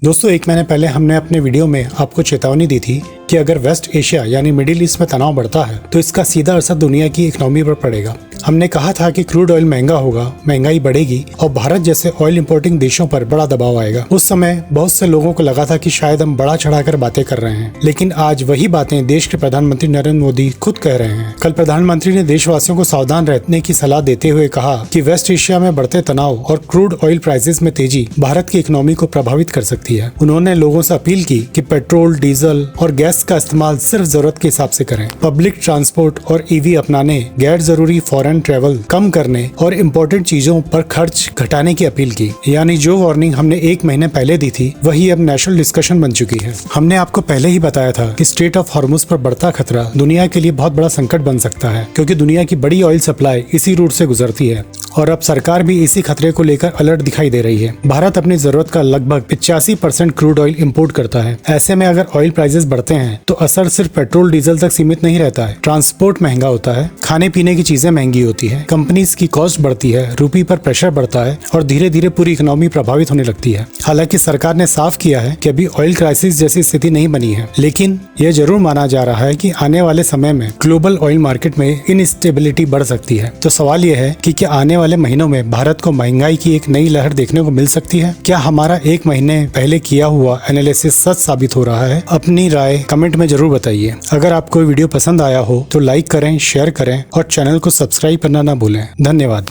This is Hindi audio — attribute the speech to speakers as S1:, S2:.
S1: दोस्तों, एक महीने पहले हमने अपने वीडियो में आपको चेतावनी दी थी कि अगर वेस्ट एशिया यानी मिडिल ईस्ट में तनाव बढ़ता है तो इसका सीधा असर दुनिया की इकोनॉमी पर पड़ेगा। हमने कहा था कि क्रूड ऑयल महंगा होगा, महंगाई बढ़ेगी और भारत जैसे ऑयल इंपोर्टिंग देशों पर बड़ा दबाव आएगा। उस समय बहुत से लोगों को लगा था कि शायद हम बड़ा चढ़ाकर बातें कर रहे हैं, लेकिन आज वही बातें देश के प्रधानमंत्री नरेंद्र मोदी खुद कह रहे हैं। कल प्रधानमंत्री ने देशवासियों को सावधान रहने की सलाह देते हुए कहा कि वेस्ट एशिया में बढ़ते तनाव और क्रूड ऑयल प्राइसेस में तेजी भारत की इकोनॉमी को प्रभावित कर सकती है। उन्होंने लोगों से अपील की कि पेट्रोल, डीजल और गैस का इस्तेमाल सिर्फ जरूरत के हिसाब से करें। पब्लिक ट्रांसपोर्ट और ईवी अपनाने, गैर जरूरी फॉरेन ट्रेवल कम करने और इम्पोर्टेंट चीजों पर खर्च घटाने की अपील की। यानी जो वार्निंग हमने एक महीने पहले दी थी वही अब नेशनल डिस्कशन बन चुकी है। हमने आपको पहले ही बताया था कि स्ट्रेट ऑफ हॉर्मुज पर बढ़ता खतरा दुनिया के लिए बहुत बड़ा संकट बन सकता है, क्योंकि दुनिया की बड़ी ऑयल सप्लाई इसी रूट से गुजरती है और अब सरकार भी इसी खतरे को लेकर अलर्ट दिखाई दे रही है। भारत अपनी जरूरत का लगभग 85% क्रूड ऑयल इंपोर्ट करता है। ऐसे में अगर ऑयल प्राइसेस बढ़ते हैं तो असर सिर्फ पेट्रोल डीजल तक सीमित नहीं रहता है। ट्रांसपोर्ट महंगा होता है, खाने पीने की चीजें महंगी होती है, कंपनीज की कॉस्ट बढ़ती है, रुपये पर प्रेशर बढ़ता है और धीरे धीरे पूरी इकोनॉमी प्रभावित होने लगती है। हालांकि सरकार ने साफ किया है कि अभी ऑयल क्राइसिस जैसी स्थिति नहीं बनी है, लेकिन यह जरूर माना जा रहा है कि आने वाले समय में ग्लोबल ऑयल मार्केट में इनस्टेबिलिटी बढ़ सकती है। तो सवाल यह है कि क्या आने वाले महीनों में भारत को महंगाई की एक नई लहर देखने को मिल सकती है? क्या हमारा एक महीने पहले किया हुआ एनालिसिस सच साबित हो रहा है? अपनी राय कमेंट में जरूर बताइए। अगर आपको वीडियो पसंद आया हो तो लाइक करें, शेयर करें और चैनल को सब्सक्राइब करना ना भूलें। धन्यवाद।